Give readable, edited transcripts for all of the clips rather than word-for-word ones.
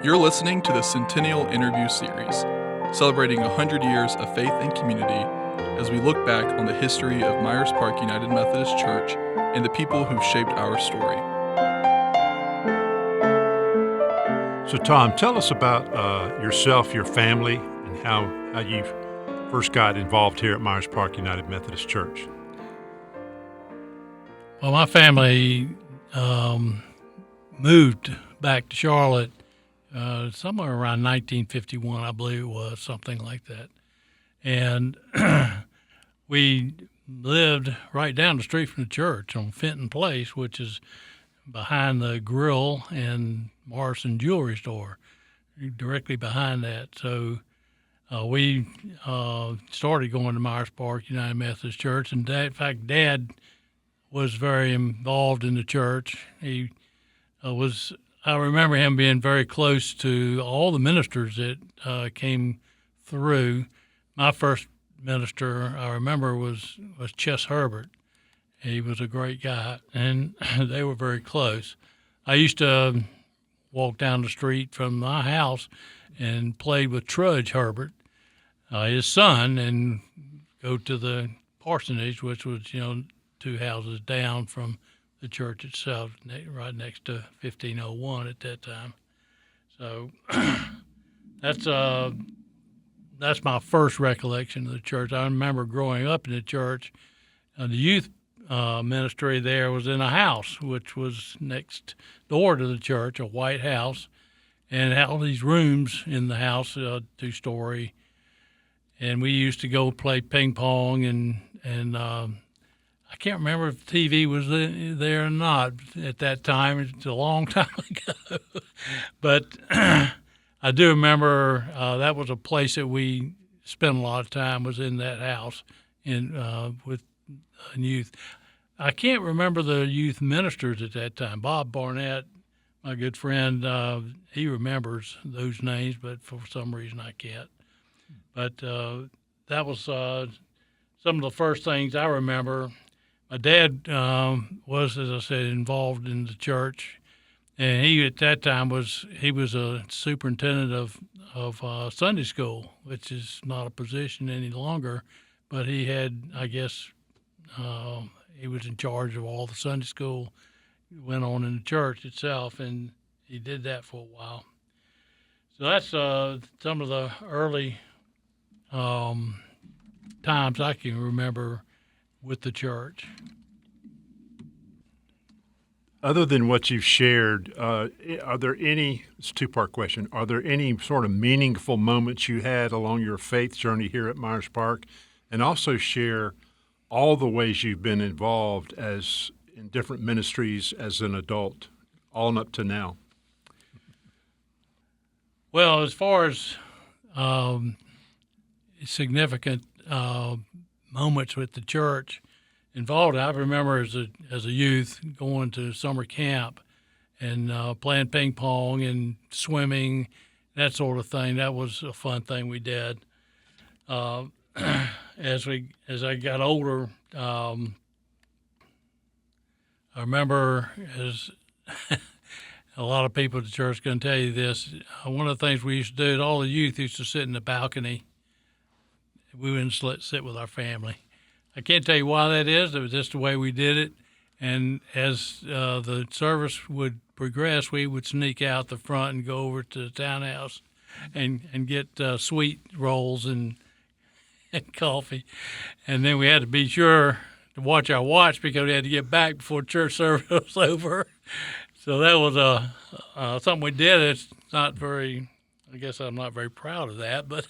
You're listening to the Centennial Interview Series, celebrating 100 years of faith and community as we look back on the history of Myers Park United Methodist Church and the people who've shaped our story. So, Tom, tell us about yourself, your family, and how you first got involved here at Myers Park United Methodist Church. Well, my family moved back to Charlotte somewhere around 1951, I believe it was, something like that. And we lived right down the street from the church on Fenton Place, which is behind the grill and Morrison Jewelry Store, directly behind that. So we started going to Myers Park United Methodist Church, and in fact, Dad was very involved in the church. He I remember him being very close to all the ministers that came through. My first minister I remember was Chess Herbert. He was a great guy, and they were very close. I used to walk down the street from my house and play with Trudge Herbert, his son, and go to the parsonage, which was, 2 houses down from the church itself, right next to 1501 at that time. So that's my first recollection of the church. I remember growing up in the church. The youth ministry there was in a house, which was next door to the church, a white house, and had all these rooms in the house, 2-story. And we used to go play ping pong, and I can't remember if TV was there or not at that time. It's a long time ago. But I do remember that was a place that we spent a lot of time, was in that house with youth. I can't remember the youth ministers at that time. Bob Barnett, my good friend, he remembers those names, but for some reason I can't. But that was some of the first things I remember. My dad was, as I said, involved in the church, and he at that time was a superintendent of Sunday school, which is not a position any longer, but he had, I guess, he was in charge of all the Sunday school went on in the church itself, and he did that for a while. So that's some of the early times I can remember with the church. Other than what you've shared, are there any, it's a two-part question, are there any sort of meaningful moments you had along your faith journey here at Myers Park? And also share all the ways you've been involved as in different ministries as an adult, all up to now. Well, as far as significant moments with the church involved, I remember as a youth going to summer camp and playing ping pong and swimming, that sort of thing. That was a fun thing we did. As I got older, I remember, as a lot of people at the church can tell you this, one of the things we used to do, all the youth used to sit in the balcony. We wouldn't sit with our family. I can't tell you why that is. It was just the way we did it. And as the service would progress, we would sneak out the front and go over to the townhouse and get sweet rolls and coffee. And then we had to be sure to watch our watch because we had to get back before church service was over. So that was something we did. It's not very, I guess I'm not very proud of that, but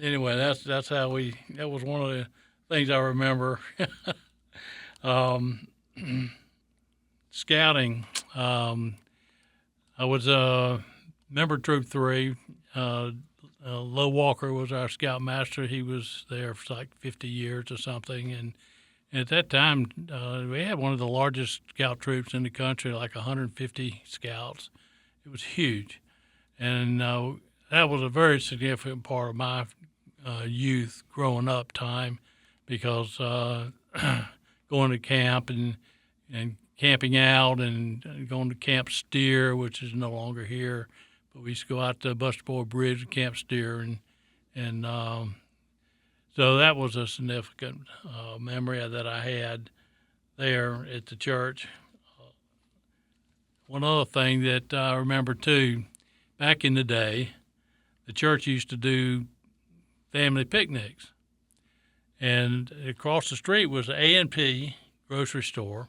anyway, that's how that was one of the things I remember. Scouting, I was member Troop 3. Low Walker was our scoutmaster. He was there for like 50 years or something. And at that time, we had one of the largest scout troops in the country, like 150 scouts. It was huge. And that was a very significant part of my youth growing up time because going to camp and and camping out and going to Camp Steer, which is no longer here. But we used to go out to Bustaport Bridge and Camp Steer, and so that was a significant memory that I had there at the church. One other thing that I remember too, back in the day, the church used to do family picnics, and across the street was the A&P grocery store.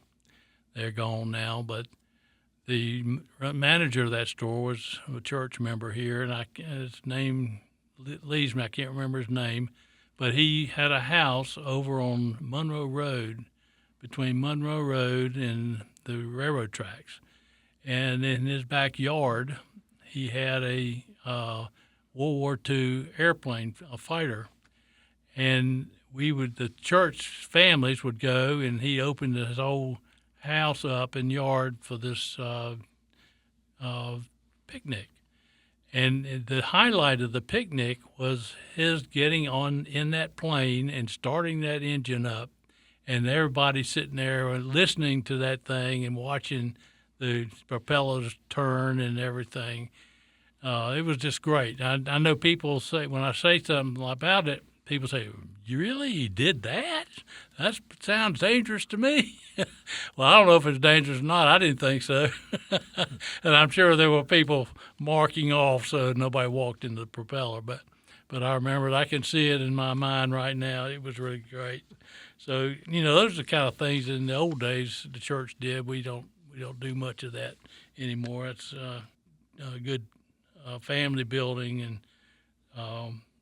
They're gone now, but the manager of that store was a church member here, and his name leaves me. I can't remember his name, but he had a house over on Monroe Road, between Monroe Road and the railroad tracks. And in his backyard, he had a World War II airplane, a fighter. And the church families would go, and he opened his whole house up and yard for this picnic. And the highlight of the picnic was his getting on in that plane and starting that engine up, and everybody sitting there and listening to that thing and watching the propellers turn and everything. It was just great. I know people say, when I say something about it, people say, "You really? You did that? That sounds dangerous to me." Well, I don't know if it's dangerous or not. I didn't think so. And I'm sure there were people marking off so nobody walked into the propeller. But I remember it. I can see it in my mind right now. It was really great. So, those are the kind of things in the old days the church did. We don't do much of that anymore. It's a good family building and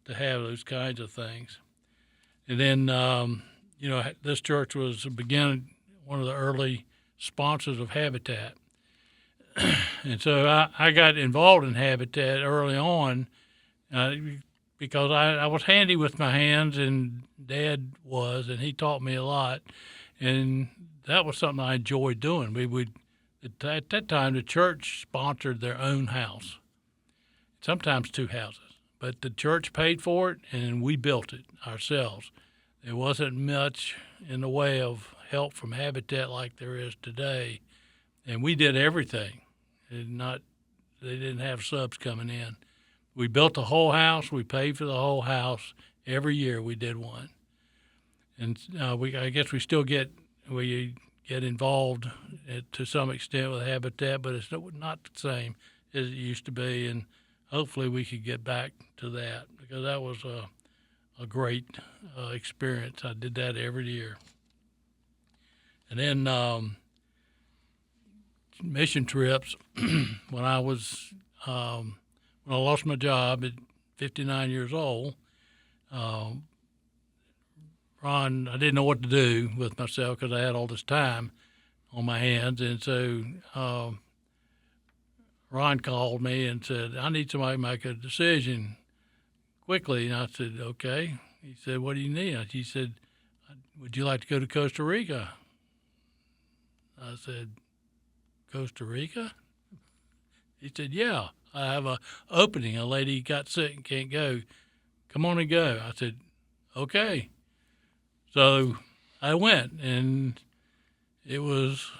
to have those kinds of things. And then, this church was one of the early sponsors of Habitat. And so I got involved in Habitat early on because I was handy with my hands, and Dad was, and he taught me a lot. And that was something I enjoyed doing. At that time, the church sponsored their own house, sometimes two houses. But the church paid for it, and we built it ourselves. There wasn't much in the way of help from Habitat like there is today, and we did everything. They didn't have subs coming in. We built the whole house. We paid for the whole house. Every year we did one. And I guess we still get involved to some extent with Habitat, but it's not the same as it used to be. And hopefully we could get back to that, because that was a great experience. I did that every year. And then mission trips. When I lost my job at 59 years old, Ron, I didn't know what to do with myself because I had all this time on my hands, and so Ron called me and said, "I need somebody to make a decision quickly." And I said, "Okay." He said, "What do you need?" He said, "Would you like to go to Costa Rica?" I said, "Costa Rica?" He said, "Yeah, I have an opening. A lady got sick and can't go. Come on and go." I said, "Okay." So I went, and it was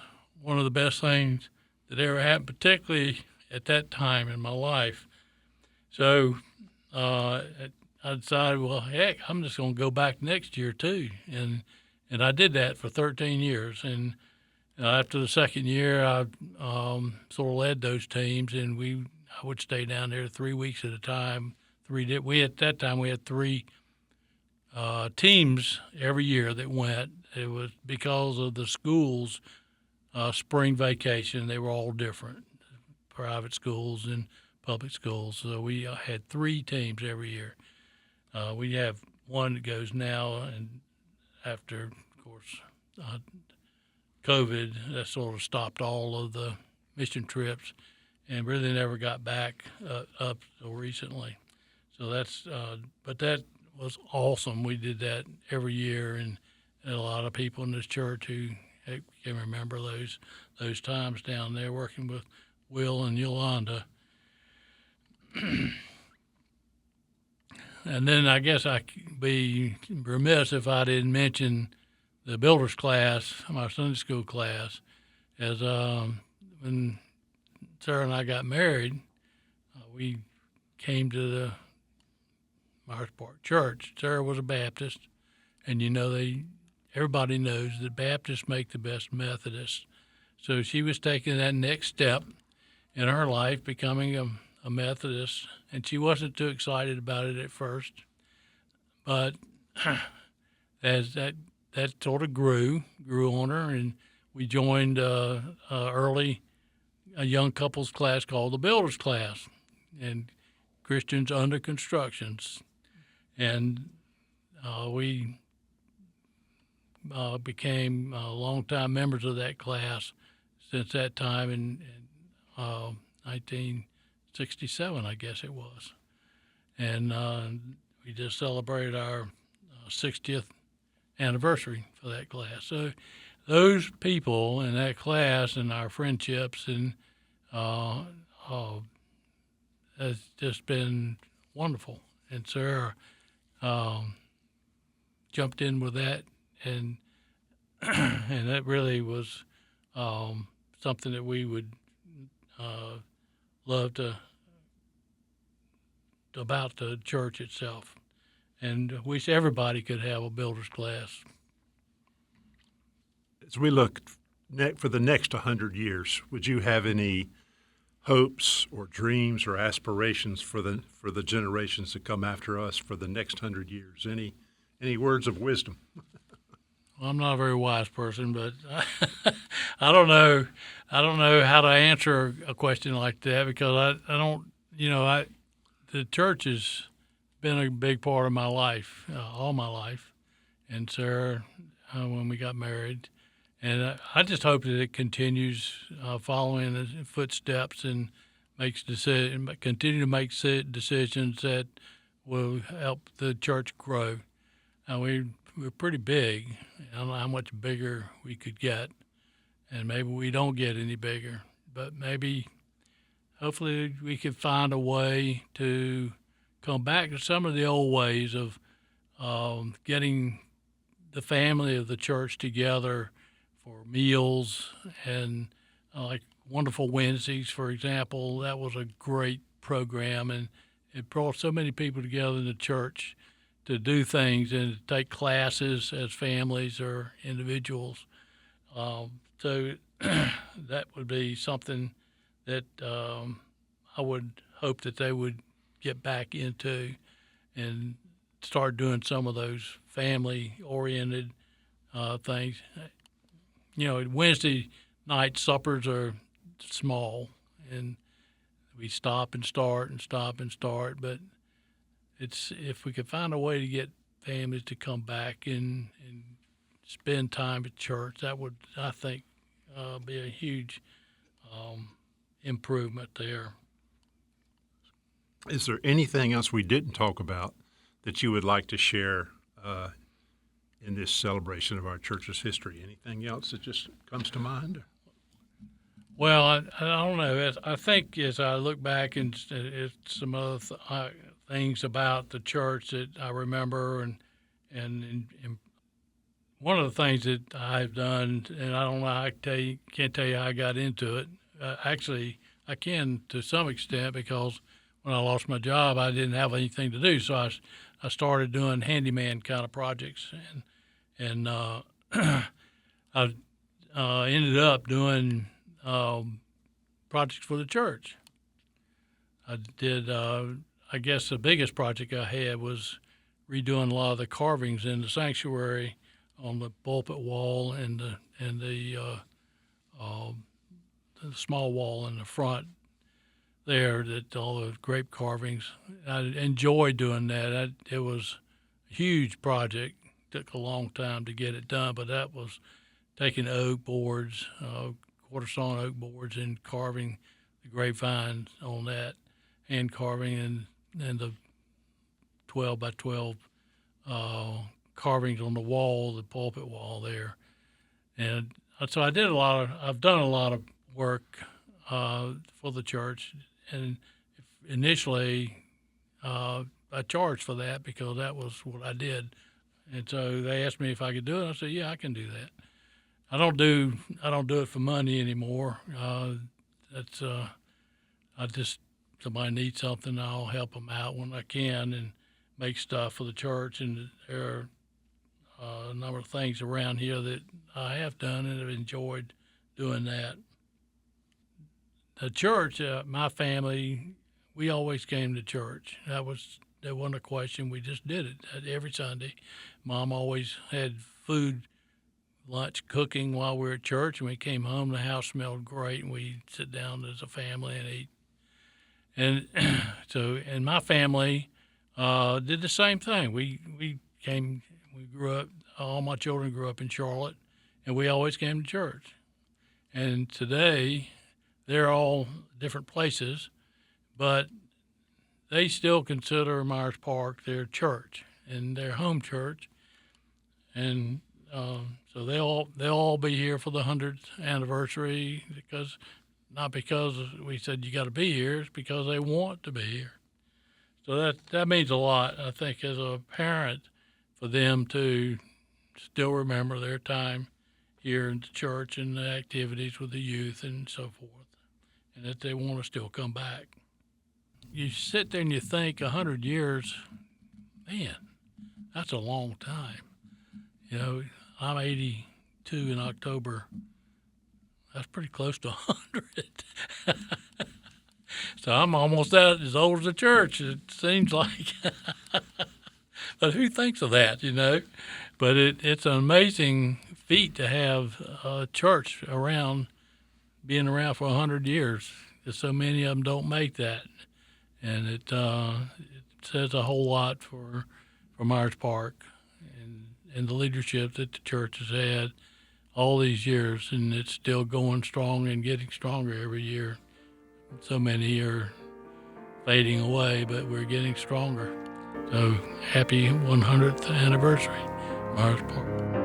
one of the best things that ever happened, particularly at that time in my life. So I decided, well, heck, I'm just going to go back next year too. And I did that for 13 years. And after the second year, I sort of led those teams, and I would stay down there 3 weeks at a time. At that time we had three teams every year that went. It was because of the schools' spring vacation. They were all different, private schools and public schools. So we had three teams every year. We have one that goes now, and after, of course, COVID, that sort of stopped all of the mission trips, and really never got back up until recently. So but that was awesome. We did that every year, and a lot of people in this church who can remember those times down there working with Will and Yolanda. And then I guess I'd be remiss if I didn't mention the builder's class, my Sunday school class, as when Sarah and I got married, we came to the Myers Park Church. Sarah was a Baptist, and everybody knows that Baptists make the best Methodists. So she was taking that next step in her life, becoming a Methodist, and she wasn't too excited about it at first. But as that sort of grew on her, and we joined early a young couples class called the Builders class, and Christians under constructions, and we became longtime members of that class since that time in 1967, I guess it was, and we just celebrated our 60th anniversary for that class. So those people in that class and our friendships and has just been wonderful. And Sarah jumped in with that, and and that really was something that we would love to about the church itself, and wish everybody could have a builder's class. As we look for the next 100 years, would you have any hopes or dreams or aspirations for the generations that come after us for the next 100 years? Any words of wisdom? Well, I'm not a very wise person, but I don't know. I don't know how to answer a question like that, because I don't. The church has been a big part of my life, all my life, and Sarah when we got married. And I just hope that it continues following the footsteps and continue to make decisions that will help the church grow. And we're pretty big. I don't know how much bigger we could get, and maybe we don't get any bigger. But hopefully, we could find a way to come back to some of the old ways of getting the family of the church together for meals, and like Wonderful Wednesdays, for example. That was a great program, and it brought so many people together in the church to do things and to take classes as families or individuals. So that would be something that I would hope that they would get back into and start doing some of those family-oriented things. Wednesday night suppers are small, and we stop and start and stop and start. But if we could find a way to get families to come back and spend time at church, that would, I think, be a huge improvement there. Is there anything else we didn't talk about that you would like to share in this celebration of our church's history? Anything else that just comes to mind? Well, I don't know. I think as I look back and at some other things about the church that I remember, and one of the things that I've done, and I don't know, can't tell you how I got into it. Actually, I can to some extent, because when I lost my job, I didn't have anything to do, so I started doing handyman kind of projects, and I ended up doing projects for the church. I did. I guess the biggest project I had was redoing a lot of the carvings in the sanctuary on the pulpit wall and the small wall in the front there, that all the grape carvings. I enjoyed doing that. It was a huge project. Took a long time to get it done, but that was taking oak boards, quarter sawn oak boards, and carving the grapevines on that, hand carving, and the 12 by 12 carvings on the wall, the pulpit wall there. And so I've done a lot of work for the church, and initially I charged for that because that was what I did, And so they asked me if I could do it. I said, yeah, I can do that. I don't do it for money anymore. I just, somebody needs something, I'll help them out when I can and make stuff for the church. And there are a number of things around here that I have done and have enjoyed doing that. The church, my family, we always came to church. That wasn't a question. We just did it every Sunday. Mom always had food, lunch, cooking while we were at church. And we came home, the house smelled great, and we'd sit down as a family and eat. And and my family did the same thing. We grew up, all my children grew up in Charlotte, and we always came to church. And today, they're all different places, but they still consider Myers Park their church and their home church. And so they'll all be here for the 100th anniversary, not because we said you got to be here, it's because they want to be here. So that means a lot, I think, as a parent, for them to still remember their time here in the church and the activities with the youth and so forth, and that they want to still come back. You sit there and you think 100 years, man, that's a long time. You know, I'm 82 in October. That's pretty close to 100. So I'm almost as old as the church, it seems like. But who thinks of that, you know? But it's an amazing feat to have a church being around for 100 years. Because so many of them don't make that. And it says a whole lot for Myers Park and the leadership that the church has had all these years, and it's still going strong and getting stronger every year. So many are fading away, but we're getting stronger. So happy 100th anniversary, Myers Park.